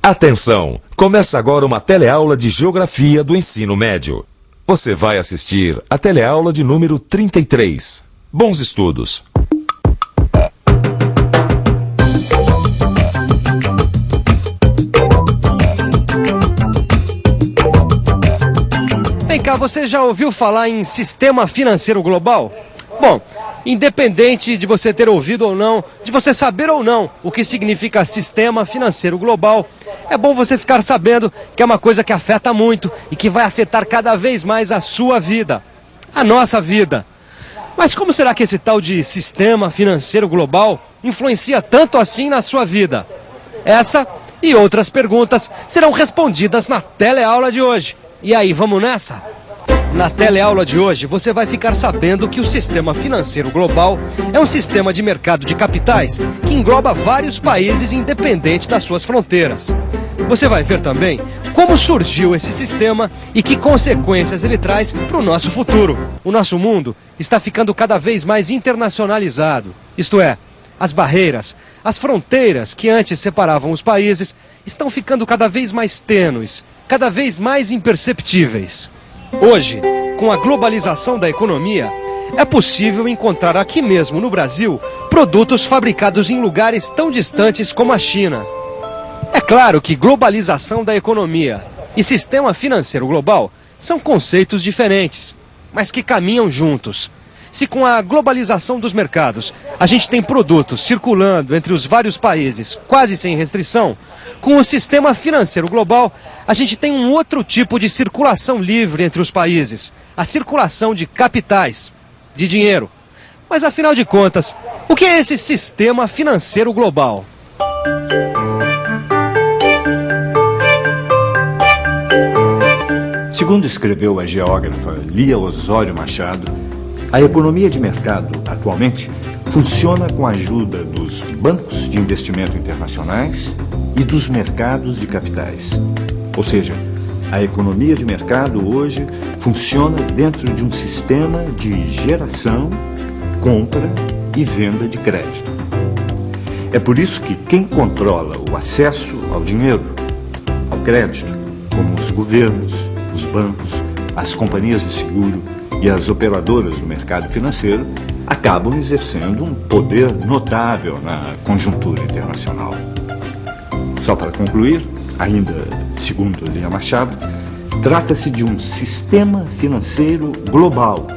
Atenção! Começa agora uma teleaula de Geografia do Ensino Médio. Você vai assistir a teleaula de número 33. Bons estudos! Vem cá, você já ouviu falar em sistema financeiro global? Bom, independente de você ter ouvido ou não, de você saber ou não o que significa sistema financeiro global, é bom você ficar sabendo que é uma coisa que afeta muito e que vai afetar cada vez mais a sua vida, a nossa vida. Mas como será que esse tal de sistema financeiro global influencia tanto assim na sua vida? Essa e outras perguntas serão respondidas na teleaula de hoje. E aí, vamos nessa? Na teleaula de hoje, você vai ficar sabendo que o sistema financeiro global é um sistema de mercado de capitais que engloba vários países independente das suas fronteiras. Você vai ver também como surgiu esse sistema e que consequências ele traz para o nosso futuro. O nosso mundo está ficando cada vez mais internacionalizado, isto é, as barreiras, as fronteiras que antes separavam os países estão ficando cada vez mais tênues, cada vez mais imperceptíveis. Hoje, com a globalização da economia, é possível encontrar aqui mesmo no Brasil produtos fabricados em lugares tão distantes como a China. É claro que globalização da economia e sistema financeiro global são conceitos diferentes, mas que caminham juntos. Se com a globalização dos mercados a gente tem produtos circulando entre os vários países quase sem restrição, com o sistema financeiro global a gente tem um outro tipo de circulação livre entre os países, a circulação de capitais, de dinheiro. Mas afinal de contas, o que é esse sistema financeiro global? Segundo escreveu a geógrafa Lia Osório Machado, a economia de mercado, atualmente, funciona com a ajuda dos bancos de investimento internacionais e dos mercados de capitais. Ou seja, a economia de mercado hoje funciona dentro de um sistema de geração, compra e venda de crédito. É por isso que quem controla o acesso ao dinheiro, ao crédito, como os governos, os bancos, as companhias de seguro e as operadoras do mercado financeiro, acabam exercendo um poder notável na conjuntura internacional. Só para concluir, ainda segundo Lia Machado, trata-se de um sistema financeiro global,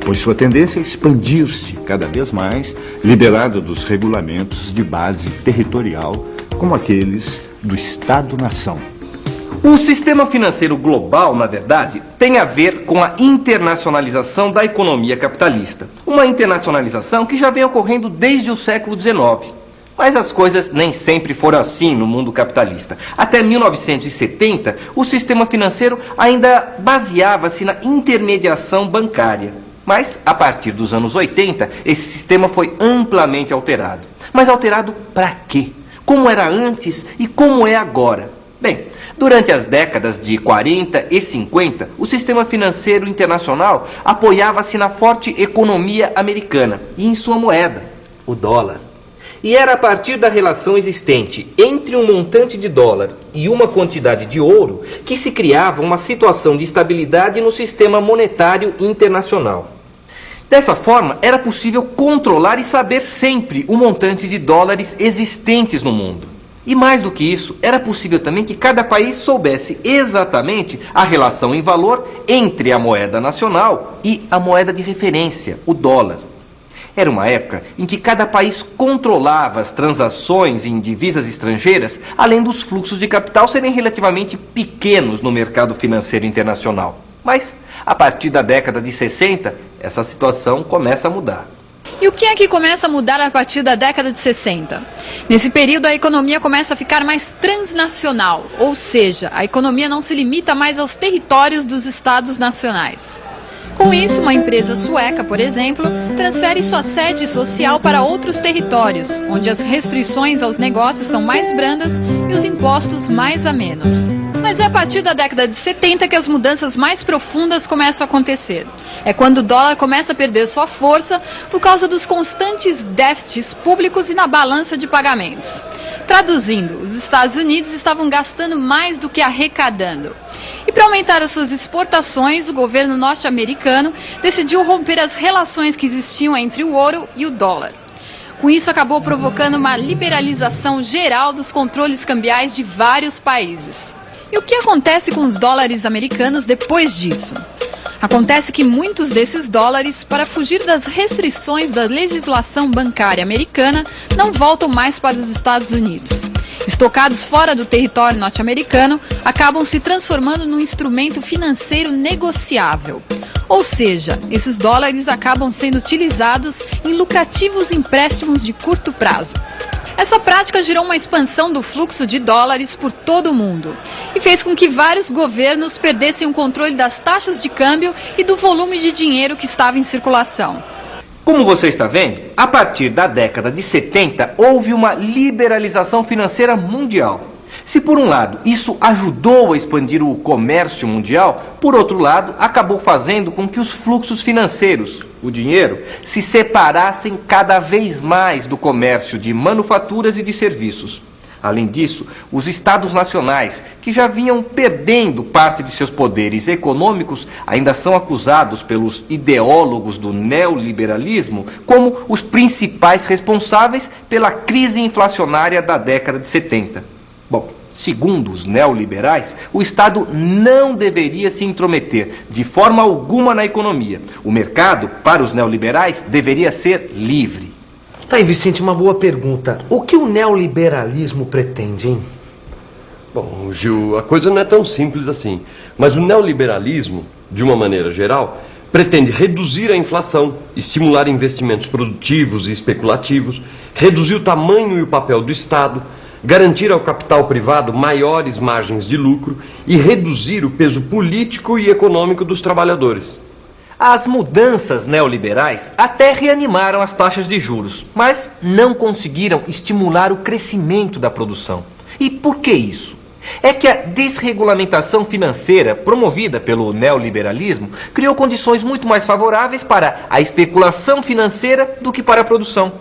pois sua tendência é expandir-se cada vez mais, liberado dos regulamentos de base territorial, como aqueles do Estado-nação. O sistema financeiro global, na verdade, tem a ver com a internacionalização da economia capitalista. Uma internacionalização que já vem ocorrendo desde o século XIX. Mas as coisas nem sempre foram assim no mundo capitalista. Até 1970, o sistema financeiro ainda baseava-se na intermediação bancária. Mas, a partir dos anos 80, esse sistema foi amplamente alterado. Mas alterado para quê? Como era antes e como é agora? Bem, durante as décadas de 40 e 50, o sistema financeiro internacional apoiava-se na forte economia americana e em sua moeda, o dólar. E era a partir da relação existente entre um montante de dólar e uma quantidade de ouro que se criava uma situação de estabilidade no sistema monetário internacional. Dessa forma, era possível controlar e saber sempre o montante de dólares existentes no mundo. E mais do que isso, era possível também que cada país soubesse exatamente a relação em valor entre a moeda nacional e a moeda de referência, o dólar. Era uma época em que cada país controlava as transações em divisas estrangeiras, além dos fluxos de capital serem relativamente pequenos no mercado financeiro internacional. Mas, a partir da década de 60, essa situação começa a mudar. E o que é que começa a mudar a partir da década de 60? Nesse período, a economia começa a ficar mais transnacional, ou seja, a economia não se limita mais aos territórios dos estados nacionais. Com isso, uma empresa sueca, por exemplo, transfere sua sede social para outros territórios, onde as restrições aos negócios são mais brandas e os impostos mais amenos. Mas é a partir da década de 70 que as mudanças mais profundas começam a acontecer. É quando o dólar começa a perder sua força por causa dos constantes déficits públicos e na balança de pagamentos. Traduzindo, os Estados Unidos estavam gastando mais do que arrecadando. E para aumentar as suas exportações, o governo norte-americano decidiu romper as relações que existiam entre o ouro e o dólar. Com isso, acabou provocando uma liberalização geral dos controles cambiais de vários países. E o que acontece com os dólares americanos depois disso? Acontece que muitos desses dólares, para fugir das restrições da legislação bancária americana, não voltam mais para os Estados Unidos. Estocados fora do território norte-americano, acabam se transformando num instrumento financeiro negociável. Ou seja, esses dólares acabam sendo utilizados em lucrativos empréstimos de curto prazo. Essa prática gerou uma expansão do fluxo de dólares por todo o mundo e fez com que vários governos perdessem o controle das taxas de câmbio e do volume de dinheiro que estava em circulação. Como você está vendo, a partir da década de 70 houve uma liberalização financeira mundial. Se por um lado isso ajudou a expandir o comércio mundial, por outro lado acabou fazendo com que os fluxos financeiros, o dinheiro, se separassem cada vez mais do comércio de manufaturas e de serviços. Além disso, os estados nacionais, que já vinham perdendo parte de seus poderes econômicos, ainda são acusados pelos ideólogos do neoliberalismo como os principais responsáveis pela crise inflacionária da década de 70. Bom, segundo os neoliberais, o Estado não deveria se intrometer de forma alguma na economia. O mercado, para os neoliberais, deveria ser livre. Tá aí, Vicente, uma boa pergunta. O que o neoliberalismo pretende, hein? Bom, Gil, a coisa não é tão simples assim. Mas o neoliberalismo, de uma maneira geral, pretende reduzir a inflação, estimular investimentos produtivos e especulativos, reduzir o tamanho e o papel do Estado, garantir ao capital privado maiores margens de lucro e reduzir o peso político e econômico dos trabalhadores. As mudanças neoliberais até reanimaram as taxas de juros, mas não conseguiram estimular o crescimento da produção. E por que isso? É que a desregulamentação financeira promovida pelo neoliberalismo criou condições muito mais favoráveis para a especulação financeira do que para a produção.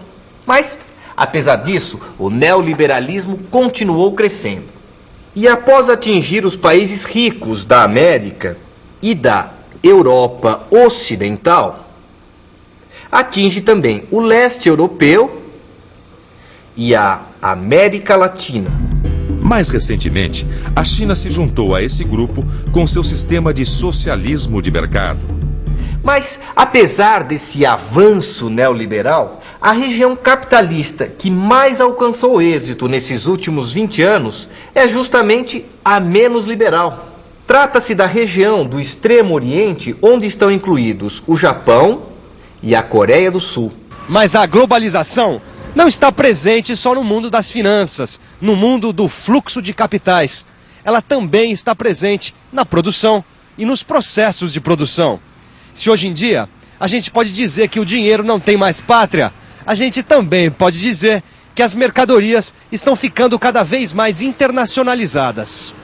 Mas, apesar disso, o neoliberalismo continuou crescendo. E após atingir os países ricos da América e da Europa Ocidental, atinge também o leste europeu e a América Latina. Mais recentemente, a China se juntou a esse grupo com seu sistema de socialismo de mercado. Mas, apesar desse avanço neoliberal, a região capitalista que mais alcançou êxito nesses últimos 20 anos é justamente a menos liberal. Trata-se da região do Extremo Oriente, onde estão incluídos o Japão e a Coreia do Sul. Mas a globalização não está presente só no mundo das finanças, no mundo do fluxo de capitais. Ela também está presente na produção e nos processos de produção. Se hoje em dia a gente pode dizer que o dinheiro não tem mais pátria, a gente também pode dizer que as mercadorias estão ficando cada vez mais internacionalizadas.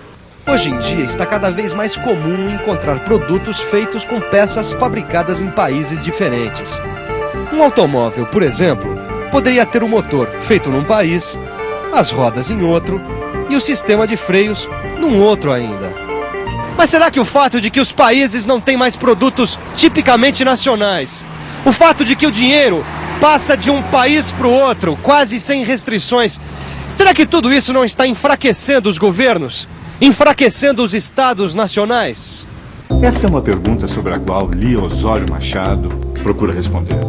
Hoje em dia está cada vez mais comum encontrar produtos feitos com peças fabricadas em países diferentes. Um automóvel, por exemplo, poderia ter o motor feito num país, as rodas em outro e o sistema de freios num outro ainda. Mas será que o fato de que os países não têm mais produtos tipicamente nacionais, o fato de que o dinheiro passa de um país para o outro, quase sem restrições, será que tudo isso não está enfraquecendo os governos? Enfraquecendo os estados nacionais? Esta é uma pergunta sobre a qual Lia Osório Machado procura responder.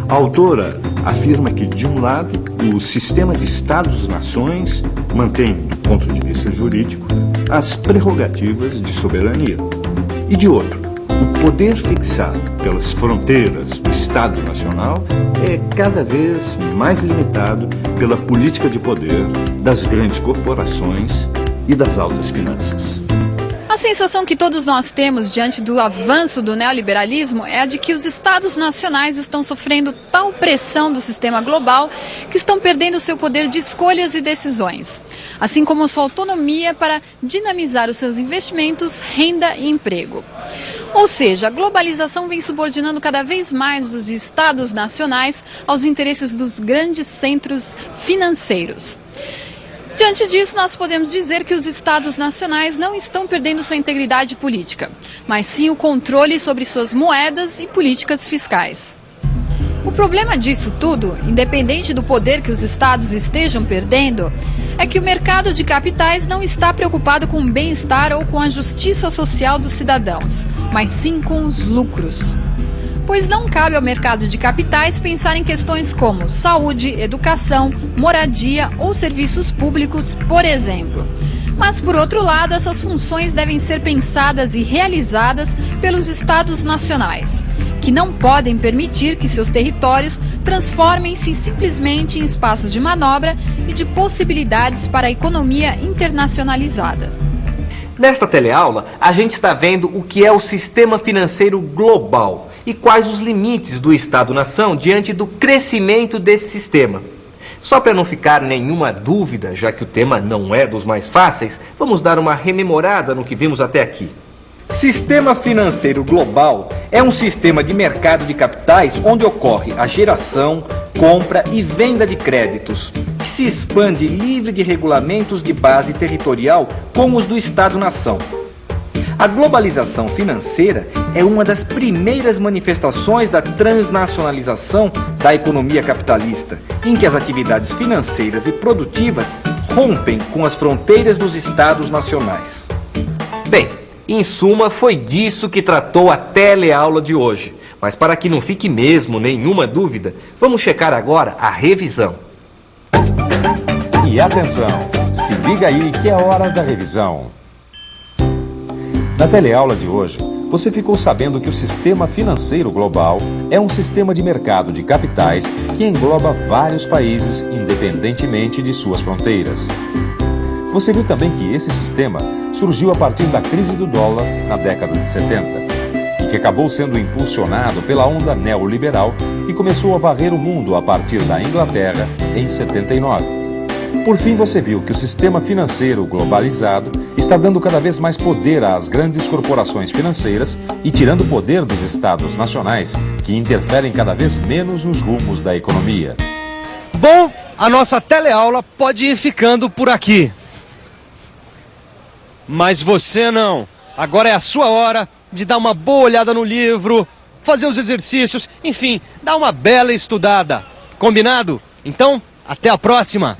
A autora afirma que, de um lado, o sistema de estados-nações mantém, do ponto de vista jurídico, as prerrogativas de soberania. E, de outro, o poder fixado pelas fronteiras do Estado Nacional é cada vez mais limitado pela política de poder das grandes corporações e das altas finanças. A sensação que todos nós temos diante do avanço do neoliberalismo é a de que os estados nacionais estão sofrendo tal pressão do sistema global que estão perdendo seu poder de escolhas e decisões, assim como sua autonomia para dinamizar os seus investimentos, renda e emprego. Ou seja, a globalização vem subordinando cada vez mais os estados nacionais aos interesses dos grandes centros financeiros. Diante disso, nós podemos dizer que os estados nacionais não estão perdendo sua integridade política, mas sim o controle sobre suas moedas e políticas fiscais. O problema disso tudo, independente do poder que os estados estejam perdendo, é que o mercado de capitais não está preocupado com o bem-estar ou com a justiça social dos cidadãos, mas sim com os lucros. Pois não cabe ao mercado de capitais pensar em questões como saúde, educação, moradia ou serviços públicos, por exemplo. Mas, por outro lado, essas funções devem ser pensadas e realizadas pelos estados nacionais, que não podem permitir que seus territórios transformem-se simplesmente em espaços de manobra e de possibilidades para a economia internacionalizada. Nesta teleaula, a gente está vendo o que é o sistema financeiro global e quais os limites do Estado-nação diante do crescimento desse sistema. Só para não ficar nenhuma dúvida, já que o tema não é dos mais fáceis, vamos dar uma rememorada no que vimos até aqui. Sistema financeiro global é um sistema de mercado de capitais onde ocorre a geração, compra e venda de créditos, que se expande livre de regulamentos de base territorial como os do Estado-nação. A globalização financeira é uma das primeiras manifestações da transnacionalização da economia capitalista, em que as atividades financeiras e produtivas rompem com as fronteiras dos estados nacionais. Bem, em suma, foi disso que tratou a teleaula de hoje. Mas para que não fique mesmo nenhuma dúvida, vamos checar agora a revisão. E atenção, se liga aí que é hora da revisão. Na teleaula de hoje, você ficou sabendo que o sistema financeiro global é um sistema de mercado de capitais que engloba vários países independentemente de suas fronteiras. Você viu também que esse sistema surgiu a partir da crise do dólar na década de 70 e que acabou sendo impulsionado pela onda neoliberal que começou a varrer o mundo a partir da Inglaterra em 79. Por fim, você viu que o sistema financeiro globalizado está dando cada vez mais poder às grandes corporações financeiras e tirando o poder dos estados nacionais, que interferem cada vez menos nos rumos da economia. Bom, a nossa teleaula pode ir ficando por aqui. Mas você não. Agora é a sua hora de dar uma boa olhada no livro, fazer os exercícios, enfim, dar uma bela estudada. Combinado? Então, até a próxima!